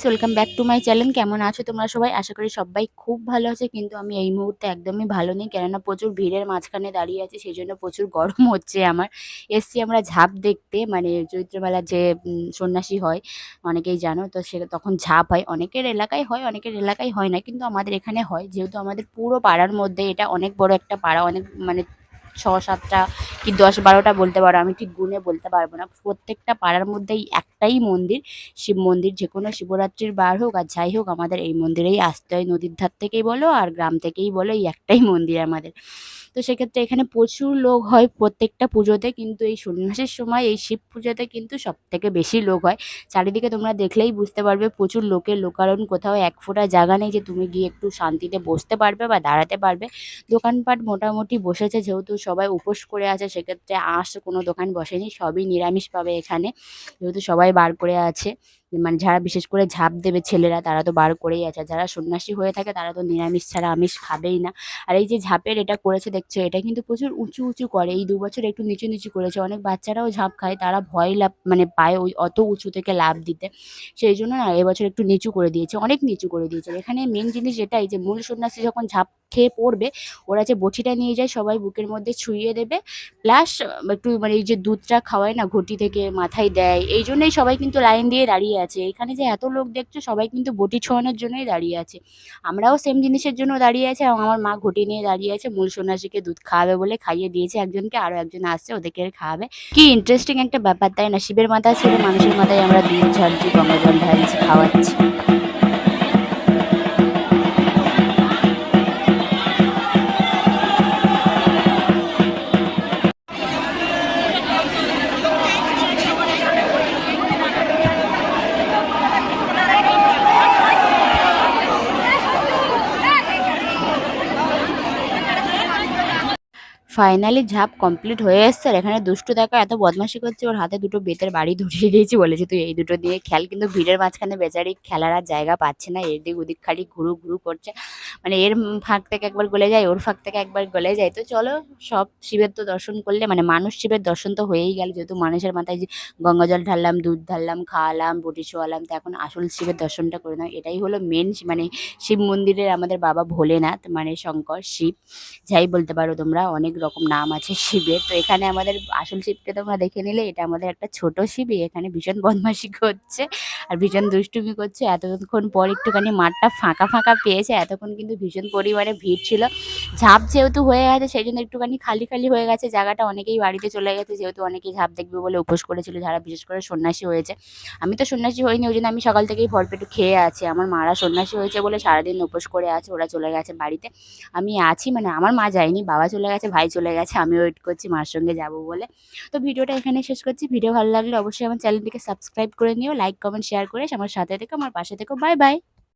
Welcome back to my channel. কেমন আছো তোমরা সবাই? আশা করি সবাই খুব ভালো আছে। কিন্তু আমি এই মুহূর্তে একদমই ভালো নেই। কেননা প্রচুর ভিড়ের মাঝখানে দাঁড়িয়ে আছি। সেজন্য প্রচুর গরম হচ্ছে আমার। এসছি আমরা ঝাঁপ দেখতে, মানে চৈত্র মেলার যে সন্ন্যাসী হয়, অনেকেই জানো। তো সে তখন ঝাঁপ হয়। অনেকের এলাকায় হয়, অনেকের এলাকায় হয় না। কিন্তু আমাদের এখানে হয়। যেহেতু আমাদের পুরো পাড়ার মধ্যে এটা অনেক বড় একটা পাড়া, অনেক মানে ৬-৭টা কি ১০-১২টা বলতে পারো, আমি ঠিক গুণে বলতে পারবো না। প্রত্যেকটা পাড়ার মধ্যেই একটাই মন্দির, শিব মন্দির। যেকোনো শিবরাত্রির বার হোক আর যাই হোক, আমাদের এই মন্দিরেই আসতে হয়। নদীর ধার থেকেই বলো আর গ্রাম থেকেই বলো, এই একটাই মন্দির আমাদের। তো সেক্ষেত্রে এখানে প্রচুর লোক হয় প্রত্যেকটা পুজোতে, কিন্তু এই সন্ন্যাসের সময় এই শিব পুজোতে কিন্তু সবথেকে বেশি লোক হয়। চারিদিকে তোমরা দেখলেই বুঝতে পারবে প্রচুর লোকের লোকারণ, কোথাও এক ফোঁটা জায়গা নেই যে তুমি গিয়ে একটু শান্তিতে বসতে পারবে বা দাঁড়াতে পারবে। দোকানপাট মোটামুটি বসেছে, যেহেতু সবাই উপোস করে আছে, সেক্ষেত্রে কোনো দোকান বসেনি, সবই নিরামিষ পাবে এখানে। যেহেতু সবাই বার করে আছে, মানে যারা বিশেষ করে ঝাঁপ দেবে ছেলেরা, তারা তো বার করেই আছে। আর যারা সন্ন্যাসী হয়ে থাকে তারা তো নিরামিষ ছাড়া আমিষ খাবেই না। আর এই যে ঝাঁপের এটা করেছে দেখছো, এটা কিন্তু প্রচুর উঁচু উঁচু করে। এই ২ বছর একটু নিচু নিচু করেছে। অনেক বাচ্চারাও ঝাঁপ খায়, তারা ভয় লাভ মানে পায় ওই অত উঁচু থেকে লাফ দিতে। সেই জন্য না এবছর একটু নিচু করে দিয়েছে, অনেক নিচু করে দিয়েছে। এখানে মেন জিনিস এটাই যে মূল সন্ন্যাসী যখন ঝাঁপ খেয়ে পড়বে, ওরা যে বটিটা নিয়ে যায় সবাই বুকের মধ্যে ছুঁইয়ে দেবে, প্লাস একটু মানে এই যে দুধটা খাওয়ায় না ঘটি থেকে মাথায় দেয়, এই জন্যই সবাই কিন্তু লাইন দিয়ে দাঁড়িয়ে আছে। এখানে যে এত লোক দেখছো, সবাই কিন্তু বটি ছোঁয়ানোর জন্যই দাঁড়িয়ে আছে। আমরাও সেম জিনিসের জন্য দাঁড়িয়ে আছি, এবং আমার মা ঘটি নিয়ে দাঁড়িয়ে আছে মূল সন্ন্যাসীকে দুধ খাওয়াবে বলে। খাইয়ে দিয়েছে একজনকে, আরো একজন আসছে ওদেরকে খাওয়াবে। কি ইন্টারেস্টিং একটা ব্যাপার, তাই না? শিবের মাথা ছেড়ে মানুষের মাথায় আমরা দুধ ঝাড়ছি, গঙ্গা জল ঢালছি, খাওয়াচ্ছি। ফাইনালি ঝাঁপ কমপ্লিট হয়ে এসছে। আর এখানে দুষ্টু দেখো এত বদমাশি করছে, ওর হাতে দুটো বেতের বাড়ি ধরিয়ে দিয়েছি, বলেছি তুই এই দুটো দিয়ে খেল। কিন্তু ভিড়ের মাঝখানে বেচারি খেলার আর জায়গা পাচ্ছে না, এদিক ওদিক খালি ঘুরু ঘুরু করছে। মানে এর ফাঁক থেকে একবার গলে যায়, ওর ফাঁক থেকে একবার গলে যায়। তো চলো, সব শিবের তো দর্শন করলে, মানে মানুষ শিবের দর্শন তো হয়েই গেল। যেহেতু মানুষের মাথায় যে গঙ্গা জল ঢাললাম, দুধ ঢাললাম, খাওয়ালাম, বটি ছোয়ালাম, তো এখন আসল শিবের দর্শনটা করে নাও। এটাই হলো মেন মানে শিব মন্দিরের আমাদের বাবা ভোলেনাথ, মানে শঙ্কর শিব, যাই বলতে পারো তোমরা। অনেক রকম নাম আছে শিবের। তো এখানে আমাদের আসল শিবকে তোমরা দেখে নিলে, এটা আমাদের একটা ছোট শিবই। এখানে ভীষণ বদমাশি করছে আর ভীষণ দুষ্টুমি করছে। এতক্ষণ পর একটুখানি মাঠটা ফাঁকা ফাঁকা পেয়েছে। এতক্ষণ কিন্তু ভীষণ পরিমাণে ভিড় ছিল। ঝাঁপ যেহেতু হয়ে গেছে, সেই জন্য একটুখানি খালি খালি হয়ে গেছে জায়গাটা। অনেকেই বাড়িতে চলে গেছে, যেহেতু অনেকেই ঝাঁপ দেখবে বলে উপোস করেছিল, যারা বিশেষ করে সন্ন্যাসী হয়েছে। আমি তো সন্ন্যাসী হইনি, ওই জন্য আমি সকাল থেকেই ভরপেটু খেয়ে আছি। আমার মারা সন্ন্যাসী হয়েছে বলে সারাদিন উপোস করে আছে, ওরা চলে গেছে বাড়িতে। আমি আছি, মানে আমার মা যায়নি, বাবা চলে গেছে, ভাই চলে গেছে, আমি ওয়েট করছি মার সঙ্গে যাবো বলে। তো ভিডিওটা এখানে শেষ করছি। ভিডিও ভালো লাগলে অবশ্যই আমার চ্যানেলটিকে সাবস্ক্রাইব করে নিও, লাইক কমেন্ট শেয়ার করে আমার সাথে থেকো, আমার পাশে থেকো। Bye bye.